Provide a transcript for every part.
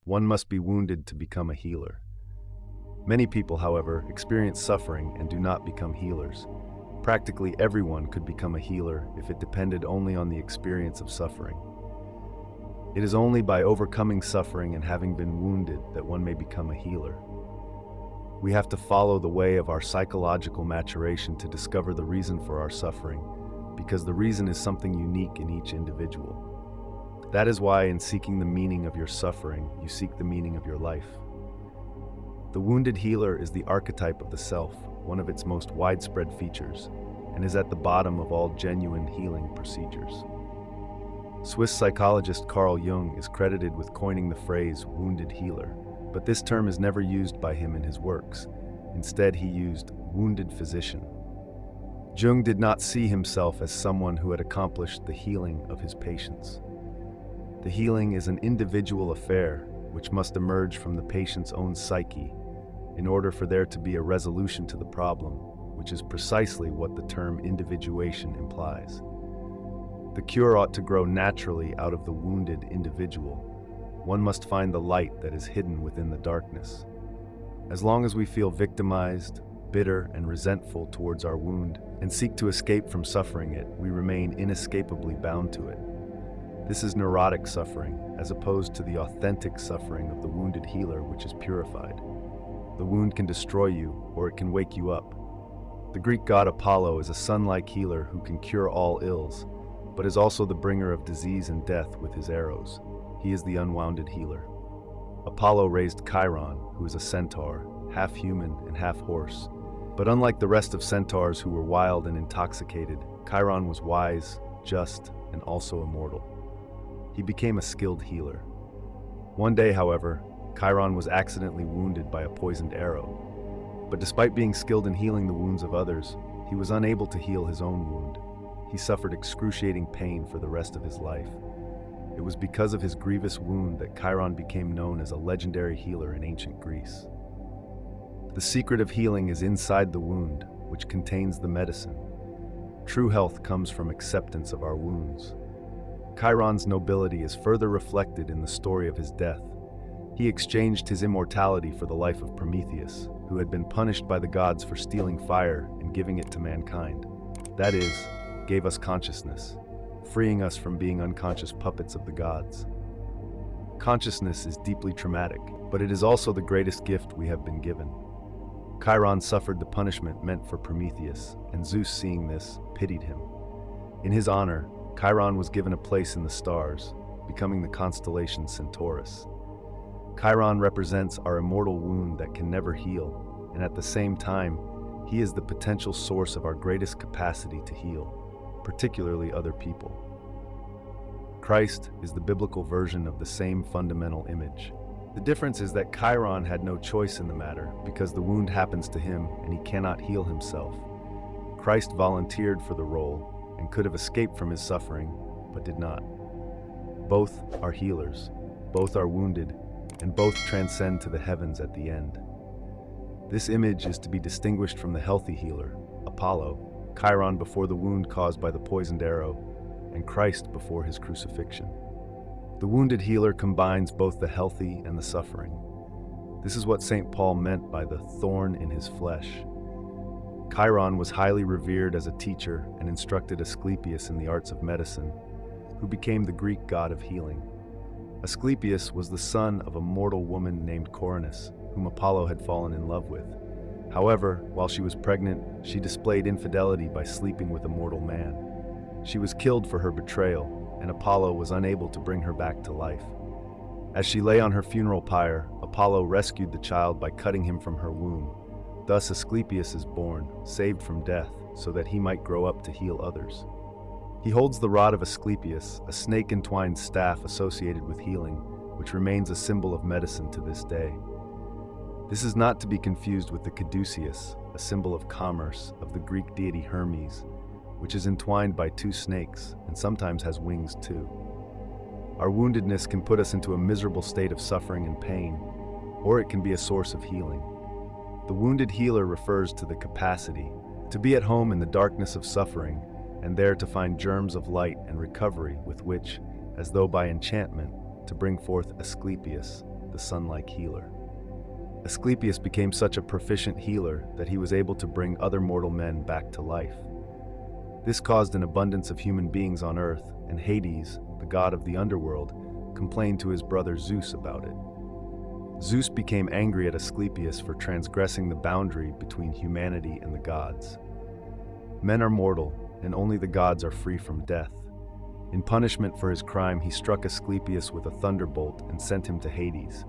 One must be wounded to become a healer. Many people, however, experience suffering and do not become healers. Practically everyone could become a healer if it depended only on the experience of suffering. It is only by overcoming suffering and having been wounded that one may become a healer. We have to follow the way of our psychological maturation to discover the reason for our suffering, because the reason is something unique in each individual. That is why in seeking the meaning of your suffering, you seek the meaning of your life. The wounded healer is the archetype of the self, one of its most widespread features, and is at the bottom of all genuine healing procedures. Swiss psychologist Carl Jung is credited with coining the phrase wounded healer, but this term is never used by him in his works. Instead, he used wounded physician. Jung did not see himself as someone who had accomplished the healing of his patients. The healing is an individual affair which must emerge from the patient's own psyche in order for there to be a resolution to the problem, which is precisely what the term individuation implies. The cure ought to grow naturally out of the wounded individual. One must find the light that is hidden within the darkness. As long as we feel victimized, bitter, and resentful towards our wound, and seek to escape from suffering it, we remain inescapably bound to it. This is neurotic suffering, as opposed to the authentic suffering of the wounded healer, which is purified. The wound can destroy you, or it can wake you up. The Greek god Apollo is a sun-like healer who can cure all ills, but is also the bringer of disease and death with his arrows. He is the unwounded healer. Apollo raised Chiron, who is a centaur, half human and half horse. But unlike the rest of centaurs who were wild and intoxicated, Chiron was wise, just, and also immortal. He became a skilled healer. One day, however, Chiron was accidentally wounded by a poisoned arrow. But despite being skilled in healing the wounds of others, he was unable to heal his own wound. He suffered excruciating pain for the rest of his life. It was because of his grievous wound that Chiron became known as a legendary healer in ancient Greece. The secret of healing is inside the wound, which contains the medicine. True health comes from acceptance of our wounds. Chiron's nobility is further reflected in the story of his death. He exchanged his immortality for the life of Prometheus, who had been punished by the gods for stealing fire and giving it to mankind. That is, gave us consciousness, freeing us from being unconscious puppets of the gods. Consciousness is deeply traumatic, but it is also the greatest gift we have been given. Chiron suffered the punishment meant for Prometheus, and Zeus, seeing this, pitied him. In his honor, Chiron was given a place in the stars, becoming the constellation Centaurus. Chiron represents our immortal wound that can never heal, and at the same time, he is the potential source of our greatest capacity to heal, particularly other people. Christ is the biblical version of the same fundamental image. The difference is that Chiron had no choice in the matter because the wound happens to him and he cannot heal himself. Christ volunteered for the role and could have escaped from his suffering, but did not. Both are healers, both are wounded, and both transcend to the heavens at the end. This image is to be distinguished from the healthy healer, Apollo, Chiron before the wound caused by the poisoned arrow, and Christ before his crucifixion. The wounded healer combines both the healthy and the suffering. This is what St. Paul meant by the thorn in his flesh. Chiron was highly revered as a teacher and instructed Asclepius in the arts of medicine, who became the Greek god of healing. Asclepius was the son of a mortal woman named Coronis, whom Apollo had fallen in love with. However, while she was pregnant, she displayed infidelity by sleeping with a mortal man. She was killed for her betrayal, and Apollo was unable to bring her back to life. As she lay on her funeral pyre, Apollo rescued the child by cutting him from her womb. Thus Asclepius is born, saved from death, so that he might grow up to heal others. He holds the rod of Asclepius, a snake-entwined staff associated with healing, which remains a symbol of medicine to this day. This is not to be confused with the caduceus, a symbol of commerce of the Greek deity Hermes, which is entwined by two snakes and sometimes has wings too. Our woundedness can put us into a miserable state of suffering and pain, or it can be a source of healing. The wounded healer refers to the capacity to be at home in the darkness of suffering and there to find germs of light and recovery with which, as though by enchantment, to bring forth Asclepius, the sun-like healer. Asclepius became such a proficient healer that he was able to bring other mortal men back to life. This caused an abundance of human beings on Earth, and Hades, the god of the underworld, complained to his brother Zeus about it. Zeus became angry at Asclepius for transgressing the boundary between humanity and the gods. Men are mortal, and only the gods are free from death. In punishment for his crime, he struck Asclepius with a thunderbolt and sent him to Hades,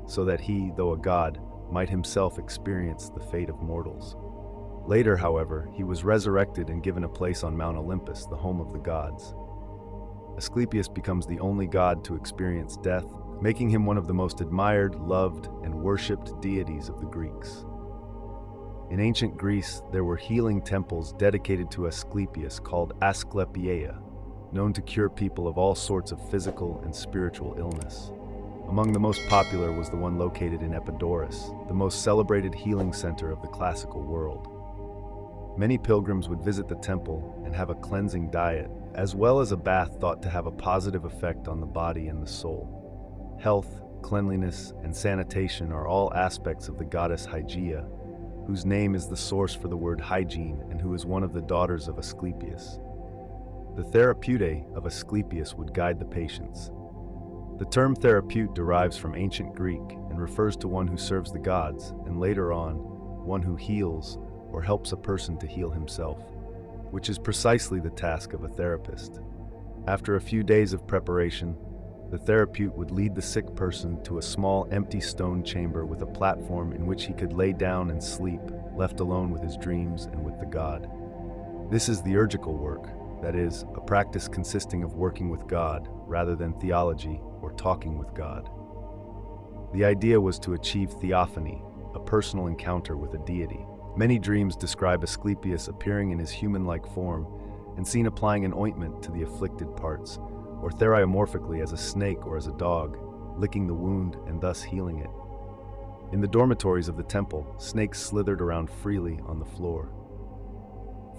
so that he, though a god, might himself experience the fate of mortals. Later, however, he was resurrected and given a place on Mount Olympus, the home of the gods. Asclepius becomes the only god to experience death, making him one of the most admired, loved, and worshipped deities of the Greeks. In ancient Greece, there were healing temples dedicated to Asclepius called Asclepieia, known to cure people of all sorts of physical and spiritual illness. Among the most popular was the one located in Epidaurus, the most celebrated healing center of the classical world. Many pilgrims would visit the temple and have a cleansing diet, as well as a bath thought to have a positive effect on the body and the soul. Health, cleanliness, and sanitation are all aspects of the goddess Hygeia, whose name is the source for the word hygiene and who is one of the daughters of Asclepius. The therapeutae of Asclepius would guide the patients. The term therapeut derives from ancient Greek and refers to one who serves the gods, and later on, one who heals or helps a person to heal himself, which is precisely the task of a therapist. After a few days of preparation, the therapeut would lead the sick person to a small empty stone chamber with a platform in which he could lay down and sleep, left alone with his dreams and with the god. This is the urgical work, that is, a practice consisting of working with God rather than theology or talking with God. The idea was to achieve theophany, a personal encounter with a deity. Many dreams describe Asclepius appearing in his human-like form and seen applying an ointment to the afflicted parts, or theriomorphically as a snake or as a dog, licking the wound and thus healing it. In the dormitories of the temple, snakes slithered around freely on the floor.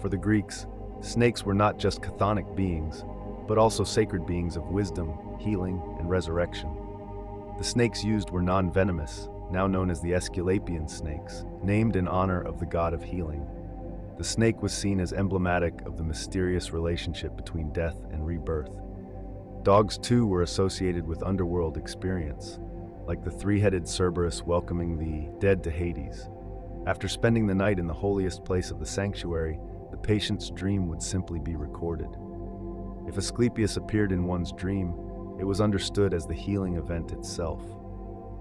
For the Greeks, snakes were not just chthonic beings, but also sacred beings of wisdom, healing, and resurrection. The snakes used were non-venomous, now known as the Aesculapian snakes, named in honor of the god of healing. The snake was seen as emblematic of the mysterious relationship between death and rebirth. Dogs, too, were associated with underworld experience, like the three-headed Cerberus welcoming the dead to Hades. After spending the night in the holiest place of the sanctuary, the patient's dream would simply be recorded. If Asclepius appeared in one's dream, it was understood as the healing event itself.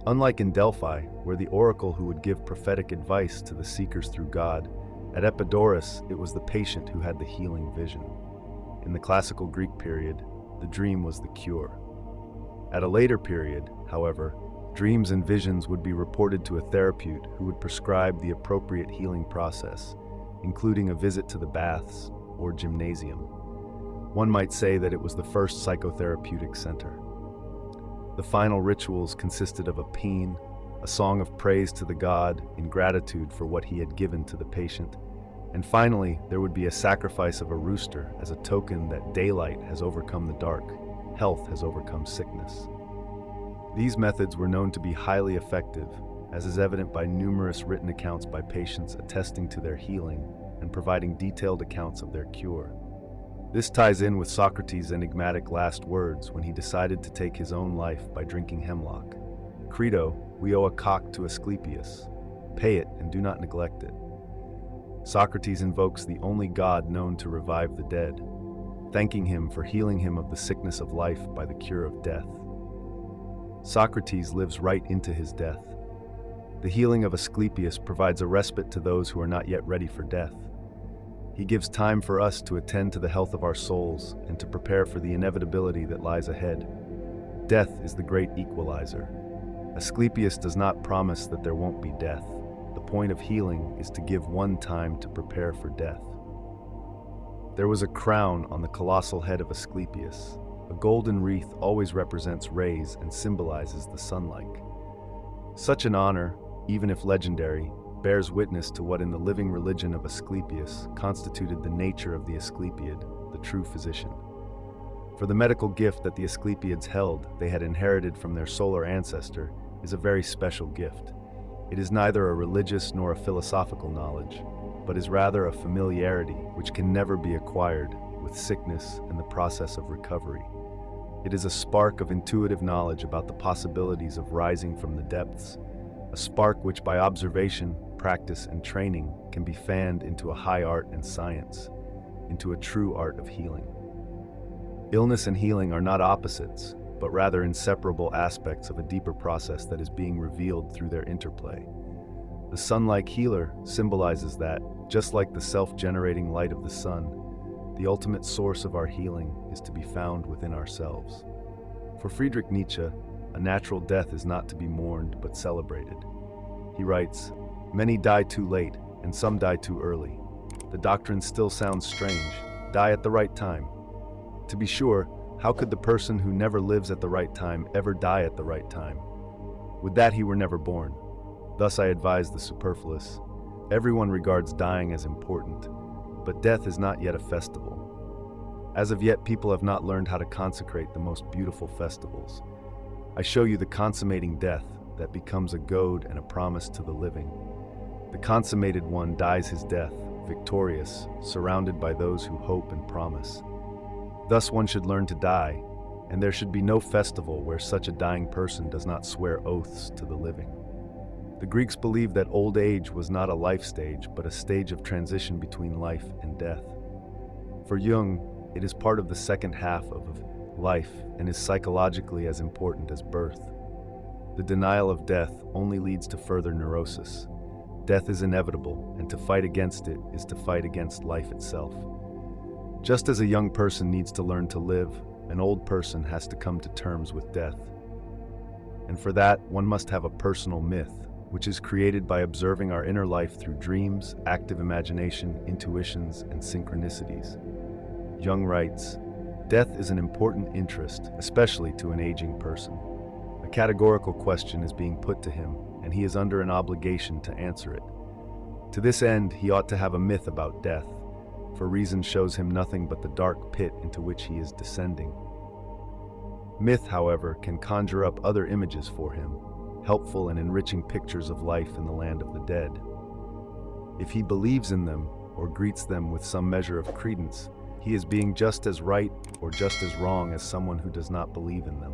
Unlike in Delphi, where the oracle who would give prophetic advice to the seekers through God, at Epidaurus it was the patient who had the healing vision. In the classical Greek period, the dream was the cure. At a later period, however, dreams and visions would be reported to a therapeut who would prescribe the appropriate healing process, including a visit to the baths or gymnasium. One might say that it was the first psychotherapeutic center. The final rituals consisted of a paean, a song of praise to the god in gratitude for what he had given to the patient, and finally there would be a sacrifice of a rooster as a token that daylight has overcome the dark, health has overcome sickness. These methods were known to be highly effective, as is evident by numerous written accounts by patients attesting to their healing and providing detailed accounts of their cure. This ties in with Socrates' enigmatic last words when he decided to take his own life by drinking hemlock. Credo, we owe a cock to Asclepius. Pay it and do not neglect it. Socrates invokes the only god known to revive the dead, thanking him for healing him of the sickness of life by the cure of death. Socrates lives right into his death. The healing of Asclepius provides a respite to those who are not yet ready for death. He gives time for us to attend to the health of our souls and to prepare for the inevitability that lies ahead. Death is the great equalizer. Asclepius does not promise that there won't be death. The point of healing is to give one time to prepare for death. There was a crown on the colossal head of Asclepius. A golden wreath always represents rays and symbolizes the sunlight. Such an honor, even if legendary, bears witness to what in the living religion of Asclepius constituted the nature of the Asclepiad, the true physician. For the medical gift that the Asclepiads held, they had inherited from their solar ancestor, is a very special gift. It is neither a religious nor a philosophical knowledge, but is rather a familiarity which can never be acquired with sickness and the process of recovery. It is a spark of intuitive knowledge about the possibilities of rising from the depths, a spark which by observation, practice, and training can be fanned into a high art and science, into a true art of healing. Illness and healing are not opposites, but rather inseparable aspects of a deeper process that is being revealed through their interplay. The sun-like healer symbolizes that, just like the self-generating light of the sun, the ultimate source of our healing is to be found within ourselves. For Friedrich Nietzsche, a natural death is not to be mourned but celebrated. He writes, "Many die too late, and some die too early. The doctrine still sounds strange. Die at the right time. To be sure, how could the person who never lives at the right time ever die at the right time? Would that he were never born. Thus I advise the superfluous. Everyone regards dying as important, but death is not yet a festival. As of yet, people have not learned how to consecrate the most beautiful festivals. I show you the consummating death that becomes a goad and a promise to the living. The consummated one dies his death, victorious, surrounded by those who hope and promise. Thus one should learn to die, and there should be no festival where such a dying person does not swear oaths to the living." The Greeks believed that old age was not a life stage, but a stage of transition between life and death. For Jung, it is part of the second half of life and is psychologically as important as birth. The denial of death only leads to further neurosis. Death is inevitable, and to fight against it is to fight against life itself. Just as a young person needs to learn to live, an old person has to come to terms with death. And for that, one must have a personal myth, which is created by observing our inner life through dreams, active imagination, intuitions, and synchronicities. Jung writes, "Death is an important interest, especially to an aging person. A categorical question is being put to him, and he is under an obligation to answer it. To this end, he ought to have a myth about death, for reason shows him nothing but the dark pit into which he is descending. Myth, however, can conjure up other images for him, helpful and enriching pictures of life in the land of the dead. If he believes in them or greets them with some measure of credence, he is being just as right or just as wrong as someone who does not believe in them.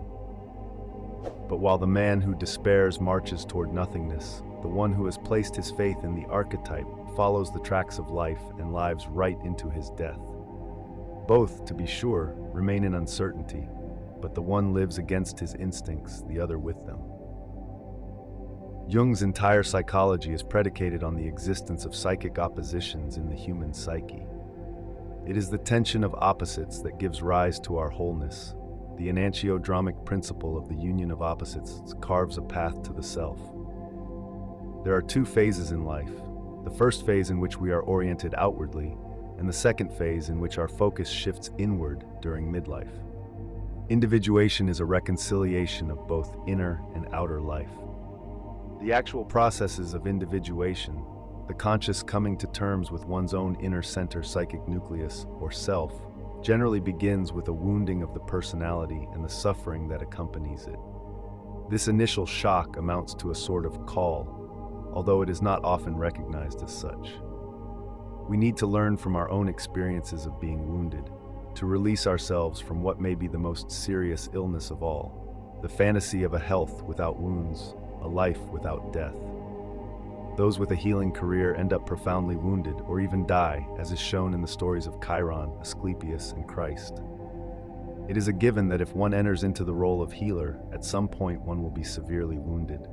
But while the man who despairs marches toward nothingness, the one who has placed his faith in the archetype follows the tracks of life and lives right into his death. Both, to be sure, remain in uncertainty, but the one lives against his instincts, the other with them." Jung's entire psychology is predicated on the existence of psychic oppositions in the human psyche. It is the tension of opposites that gives rise to our wholeness. The enantiodromic principle of the union of opposites carves a path to the self. There are two phases in life, the first phase in which we are oriented outwardly, and the second phase in which our focus shifts inward during midlife. Individuation is a reconciliation of both inner and outer life. The actual processes of individuation, the conscious coming to terms with one's own inner center psychic nucleus, or self, generally begins with a wounding of the personality and the suffering that accompanies it. This initial shock amounts to a sort of call, although it is not often recognized as such. We need to learn from our own experiences of being wounded, to release ourselves from what may be the most serious illness of all, the fantasy of a health without wounds, a life without death. Those with a healing career end up profoundly wounded or even die, as is shown in the stories of Chiron, Asclepius, and Christ. It is a given that if one enters into the role of healer, at some point one will be severely wounded.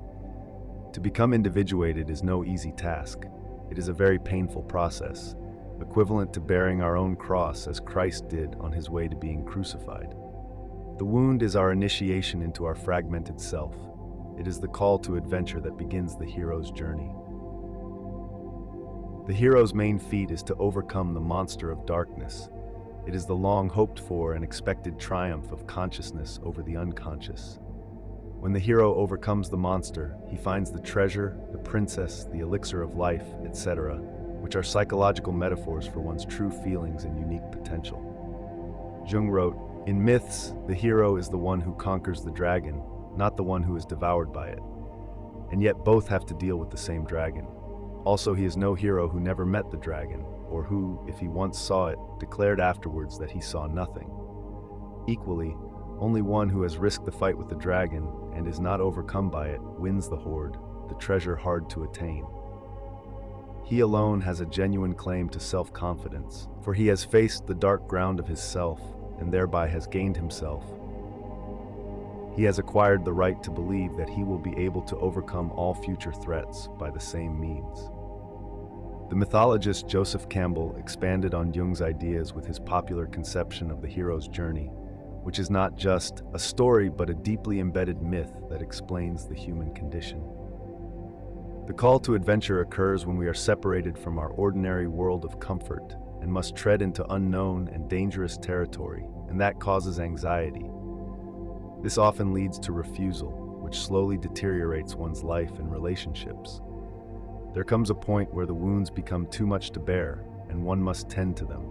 To become individuated is no easy task. It is a very painful process, equivalent to bearing our own cross as Christ did on his way to being crucified. The wound is our initiation into our fragmented self. It is the call to adventure that begins the hero's journey. The hero's main feat is to overcome the monster of darkness. It is the long hoped for and expected triumph of consciousness over the unconscious. When the hero overcomes the monster, he finds the treasure, the princess, the elixir of life, etc., which are psychological metaphors for one's true feelings and unique potential. Jung wrote, "In myths, the hero is the one who conquers the dragon, not the one who is devoured by it. and yet both have to deal with the same dragon. Also, he is no hero who never met the dragon, or who, if he once saw it, declared afterwards that he saw nothing. Equally, only one who has risked the fight with the dragon and is not overcome by it wins the hoard, the treasure hard to attain. He alone has a genuine claim to self-confidence, for he has faced the dark ground of his self and thereby has gained himself. He has acquired the right to believe that he will be able to overcome all future threats by the same means. The mythologist Joseph Campbell expanded on Jung's ideas with his popular conception of the hero's journey, which is not just a story but a deeply embedded myth that explains the human condition. The call to adventure occurs when we are separated from our ordinary world of comfort and must tread into unknown and dangerous territory, and that causes anxiety. This often leads to refusal, which slowly deteriorates one's life and relationships. There comes a point where the wounds become too much to bear, and one must tend to them.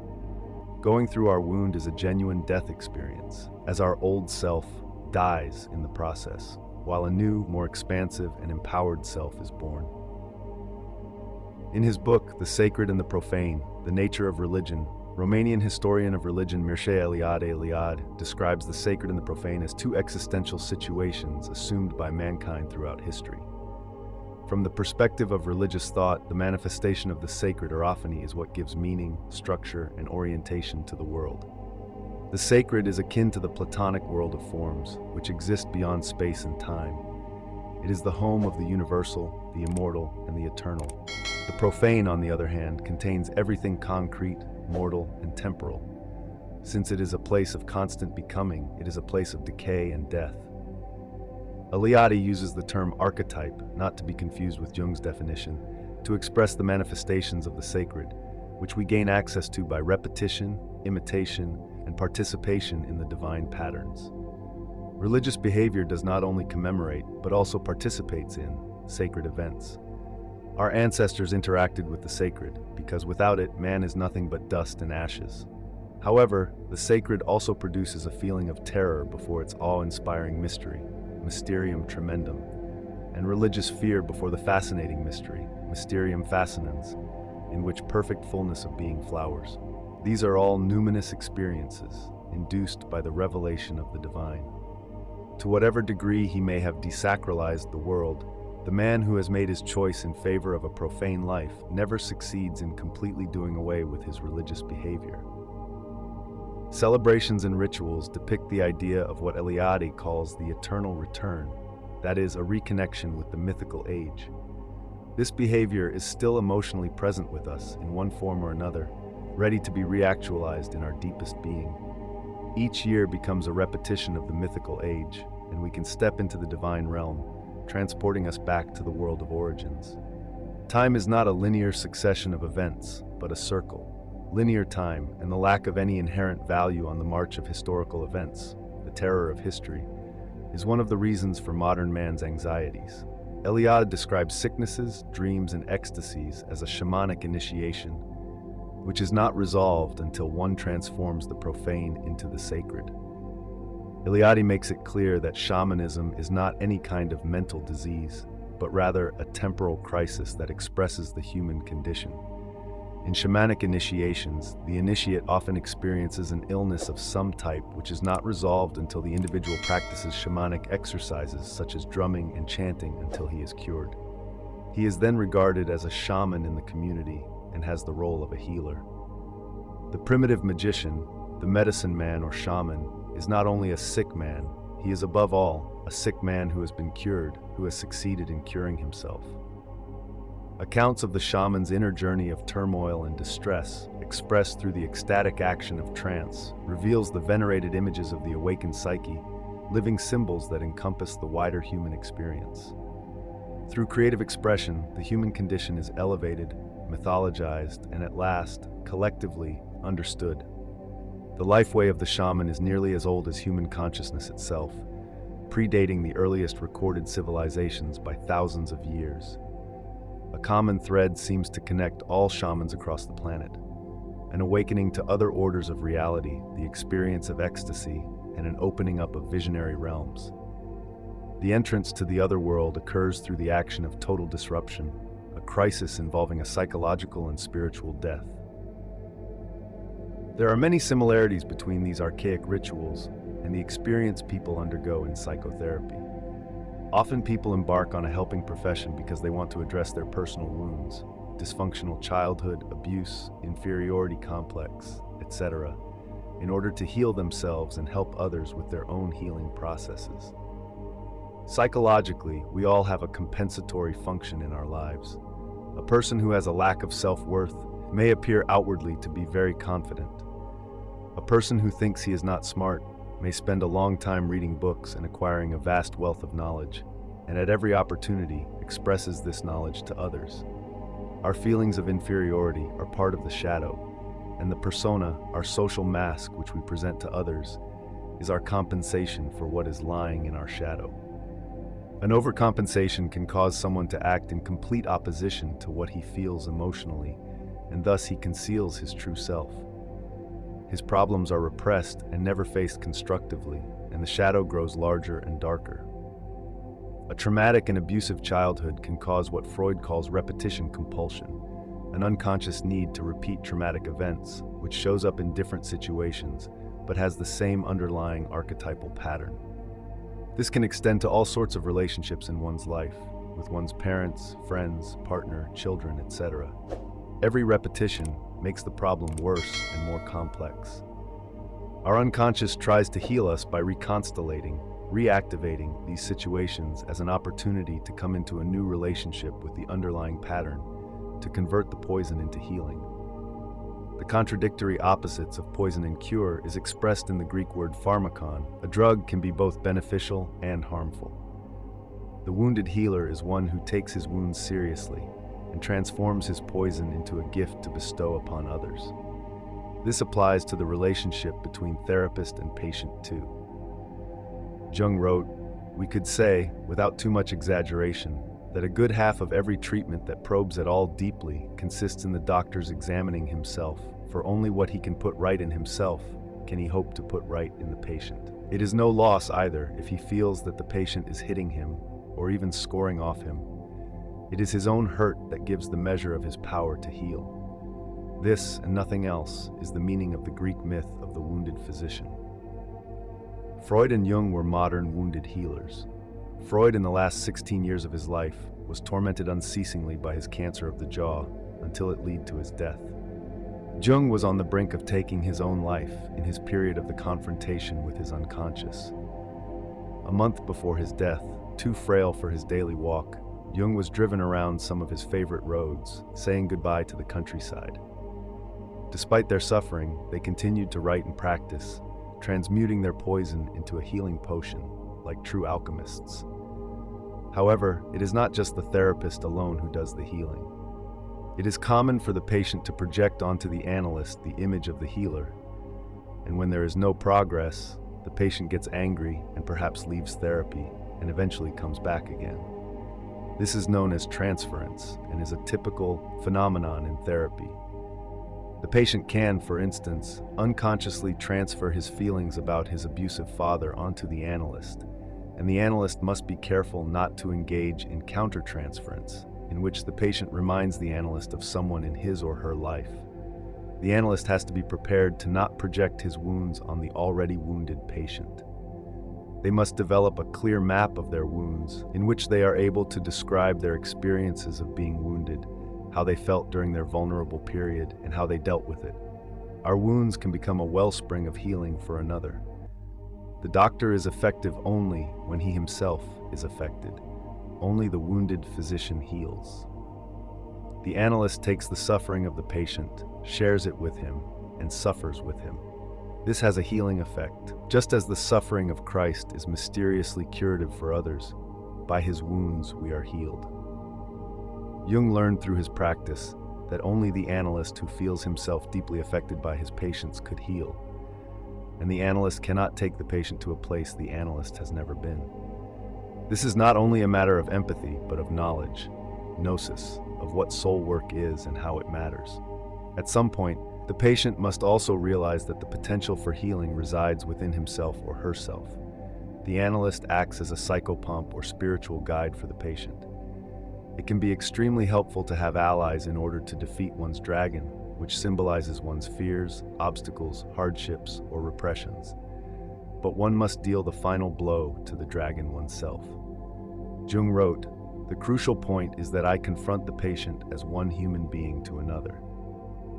Going through our wound is a genuine death experience, as our old self dies in the process, while a new, more expansive and empowered self is born. In his book, The Sacred and the Profane, The Nature of Religion, Romanian historian of religion Mircea Eliade describes the sacred and the profane as two existential situations assumed by mankind throughout history. From the perspective of religious thought, the manifestation of the sacred or ophany is what gives meaning, structure, and orientation to the world. The sacred is akin to the Platonic world of forms, which exist beyond space and time. It is the home of the universal, the immortal, and the eternal. The profane, on the other hand, contains everything concrete, mortal, and temporal. Since it is a place of constant becoming, it is a place of decay and death. Eliade uses the term archetype, not to be confused with Jung's definition, to express the manifestations of the sacred, which we gain access to by repetition, imitation, and participation in the divine patterns. Religious behavior does not only commemorate, but also participates in sacred events. Our ancestors interacted with the sacred, because without it, man is nothing but dust and ashes. However, the sacred also produces a feeling of terror before its awe-inspiring mystery, mysterium tremendum, and religious fear before the fascinating mystery, mysterium fascinans, in which perfect fullness of being flowers. These are all numinous experiences, induced by the revelation of the divine. To whatever degree he may have desacralized the world, the man who has made his choice in favor of a profane life never succeeds in completely doing away with his religious behavior. Celebrations and rituals depict the idea of what Eliade calls the eternal return, that is, a reconnection with the mythical age. This behavior is still emotionally present with us in one form or another, ready to be reactualized in our deepest being. Each year becomes a repetition of the mythical age, and we can step into the divine realm, transporting us back to the world of origins. Time is not a linear succession of events, but a circle. Linear time, and the lack of any inherent value on the march of historical events, the terror of history, is one of the reasons for modern man's anxieties. Eliade describes sicknesses, dreams, and ecstasies as a shamanic initiation, which is not resolved until one transforms the profane into the sacred. Eliade makes it clear that shamanism is not any kind of mental disease, but rather a temporal crisis that expresses the human condition. In shamanic initiations, the initiate often experiences an illness of some type which is not resolved until the individual practices shamanic exercises such as drumming and chanting until he is cured. He is then regarded as a shaman in the community and has the role of a healer. The primitive magician, the medicine man or shaman, is not only a sick man, he is above all a sick man who has been cured, who has succeeded in curing himself. Accounts of the shaman's inner journey of turmoil and distress, expressed through the ecstatic action of trance, reveals the venerated images of the awakened psyche, living symbols that encompass the wider human experience. Through creative expression, the human condition is elevated, mythologized, and at last, collectively, understood. The lifeway of the shaman is nearly as old as human consciousness itself, predating the earliest recorded civilizations by thousands of years. A common thread seems to connect all shamans across the planet, an awakening to other orders of reality, the experience of ecstasy, and an opening up of visionary realms. The entrance to the other world occurs through the action of total disruption, a crisis involving a psychological and spiritual death. There are many similarities between these archaic rituals and the experience people undergo in psychotherapy. Often people embark on a helping profession because they want to address their personal wounds, dysfunctional childhood, abuse, inferiority complex, etc., in order to heal themselves and help others with their own healing processes. Psychologically, we all have a compensatory function in our lives. A person who has a lack of self-worth may appear outwardly to be very confident. A person who thinks he is not smart may spend a long time reading books and acquiring a vast wealth of knowledge, and at every opportunity expresses this knowledge to others. Our feelings of inferiority are part of the shadow, and the persona, our social mask which we present to others, is our compensation for what is lying in our shadow. An overcompensation can cause someone to act in complete opposition to what he feels emotionally, and thus he conceals his true self. His problems are repressed and never faced constructively, and the shadow grows larger and darker. A traumatic and abusive childhood can cause what Freud calls repetition compulsion, an unconscious need to repeat traumatic events, which shows up in different situations, but has the same underlying archetypal pattern. This can extend to all sorts of relationships in one's life, with one's parents, friends, partner, children, etc. Every repetition makes the problem worse and more complex. Our unconscious tries to heal us by reconstellating, reactivating these situations as an opportunity to come into a new relationship with the underlying pattern, to convert the poison into healing. The contradictory opposites of poison and cure is expressed in the Greek word pharmakon. A drug can be both beneficial and harmful. The wounded healer is one who takes his wounds seriously and transforms his poison into a gift to bestow upon others. This applies to the relationship between therapist and patient too. Jung wrote, "We could say, without too much exaggeration, that a good half of every treatment that probes at all deeply consists in the doctor's examining himself, for only what he can put right in himself can he hope to put right in the patient. It is no loss either if he feels that the patient is hitting him or even scoring off him. It is his own hurt that gives the measure of his power to heal. This, and nothing else, is the meaning of the Greek myth of the wounded physician." Freud and Jung were modern wounded healers. Freud, in the last 16 years of his life, was tormented unceasingly by his cancer of the jaw until it led to his death. Jung was on the brink of taking his own life in his period of the confrontation with his unconscious. A month before his death, too frail for his daily walk, Jung was driven around some of his favorite roads, saying goodbye to the countryside. Despite their suffering, they continued to write and practice, transmuting their poison into a healing potion, like true alchemists. However, it is not just the therapist alone who does the healing. It is common for the patient to project onto the analyst the image of the healer, and when there is no progress, the patient gets angry and perhaps leaves therapy and eventually comes back again. This is known as transference and is a typical phenomenon in therapy. The patient can, for instance, unconsciously transfer his feelings about his abusive father onto the analyst, and the analyst must be careful not to engage in countertransference, in which the patient reminds the analyst of someone in his or her life. The analyst has to be prepared to not project his wounds on the already wounded patient. They must develop a clear map of their wounds, in which they are able to describe their experiences of being wounded, how they felt during their vulnerable period, and how they dealt with it. Our wounds can become a wellspring of healing for another. The doctor is effective only when he himself is affected. Only the wounded physician heals. The analyst takes the suffering of the patient, shares it with him, and suffers with him. This has a healing effect, just as the suffering of Christ is mysteriously curative for others. By his wounds we are healed. Jung learned through his practice that only the analyst who feels himself deeply affected by his patients could heal, and the analyst cannot take the patient to a place the analyst has never been. This is not only a matter of empathy, but of knowledge, gnosis, of what soul work is and how it matters. At some point, the patient must also realize that the potential for healing resides within himself or herself. The analyst acts as a psychopomp or spiritual guide for the patient. It can be extremely helpful to have allies in order to defeat one's dragon, which symbolizes one's fears, obstacles, hardships, or repressions. But one must deal the final blow to the dragon oneself. Jung wrote, "The crucial point is that I confront the patient as one human being to another."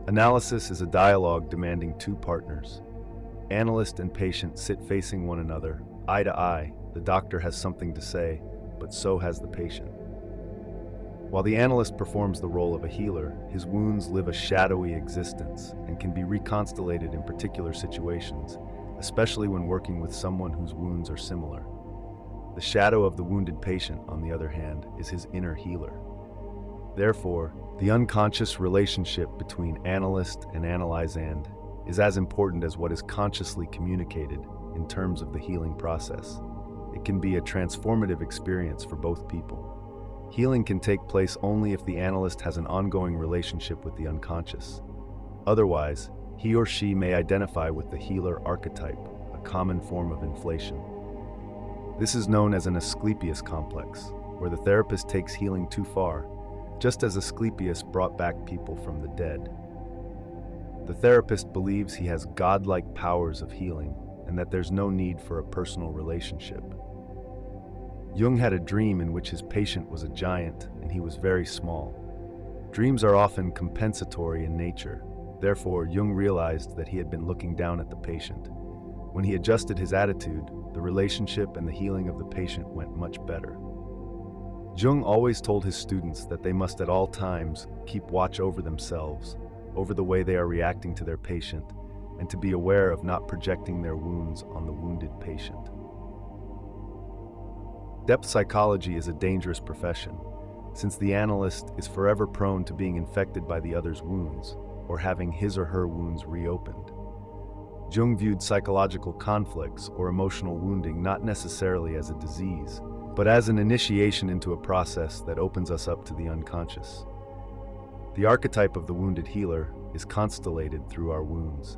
Analysis is a dialogue demanding two partners. Analyst and patient sit facing one another, eye to eye. The doctor has something to say, but so has the patient. While the analyst performs the role of a healer, his wounds live a shadowy existence and can be reconstellated in particular situations, especially when working with someone whose wounds are similar. The shadow of the wounded patient, on the other hand, is his inner healer. Therefore, the unconscious relationship between analyst and analysand is as important as what is consciously communicated in terms of the healing process. It can be a transformative experience for both people. Healing can take place only if the analyst has an ongoing relationship with the unconscious. Otherwise, he or she may identify with the healer archetype, a common form of inflation. This is known as an Asclepius complex, where the therapist takes healing too far, just as Asclepius brought back people from the dead. The therapist believes he has godlike powers of healing and that there's no need for a personal relationship. Jung had a dream in which his patient was a giant and he was very small. Dreams are often compensatory in nature. Therefore, Jung realized that he had been looking down at the patient. When he adjusted his attitude, the relationship and the healing of the patient went much better. Jung always told his students that they must at all times keep watch over themselves, over the way they are reacting to their patient, and to be aware of not projecting their wounds on the wounded patient. Depth psychology is a dangerous profession, since the analyst is forever prone to being infected by the other's wounds, or having his or her wounds reopened. Jung viewed psychological conflicts or emotional wounding not necessarily as a disease, but as an initiation into a process that opens us up to the unconscious. The archetype of the wounded healer is constellated through our wounds.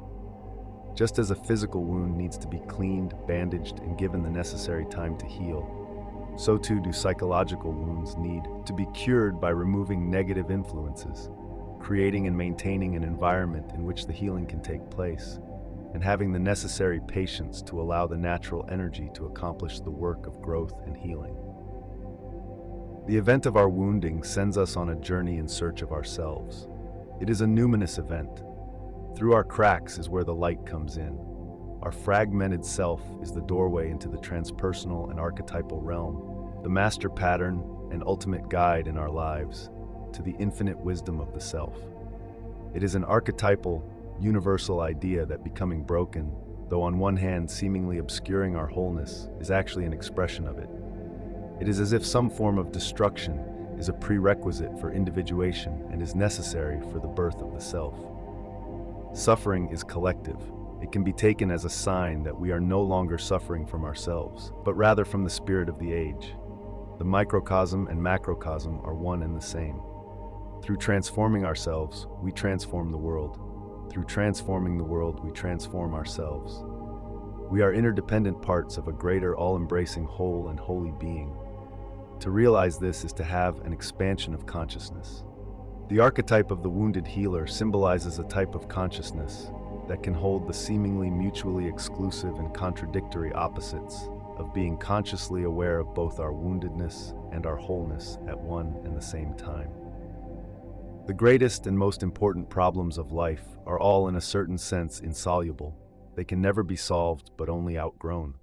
Just as a physical wound needs to be cleaned, bandaged, and given the necessary time to heal, so too do psychological wounds need to be cured by removing negative influences, creating and maintaining an environment in which the healing can take place, and having the necessary patience to allow the natural energy to accomplish the work of growth and healing. The event of our wounding sends us on a journey in search of ourselves. It is a numinous event. Through our cracks is where the light comes in. Our fragmented self is the doorway into the transpersonal and archetypal realm, the master pattern and ultimate guide in our lives, to the infinite wisdom of the self. It is an archetypal, universal idea that becoming broken, though on one hand seemingly obscuring our wholeness, is actually an expression of it. It is as if some form of destruction is a prerequisite for individuation and is necessary for the birth of the self. Suffering is collective. It can be taken as a sign that we are no longer suffering from ourselves, but rather from the spirit of the age. The microcosm and macrocosm are one and the same. Through transforming ourselves, we transform the world. Through transforming the world, we transform ourselves. We are interdependent parts of a greater, all-embracing whole and holy being. To realize this is to have an expansion of consciousness. The archetype of the wounded healer symbolizes a type of consciousness that can hold the seemingly mutually exclusive and contradictory opposites of being consciously aware of both our woundedness and our wholeness at one and the same time. The greatest and most important problems of life are all in a certain sense insoluble. They can never be solved but only outgrown.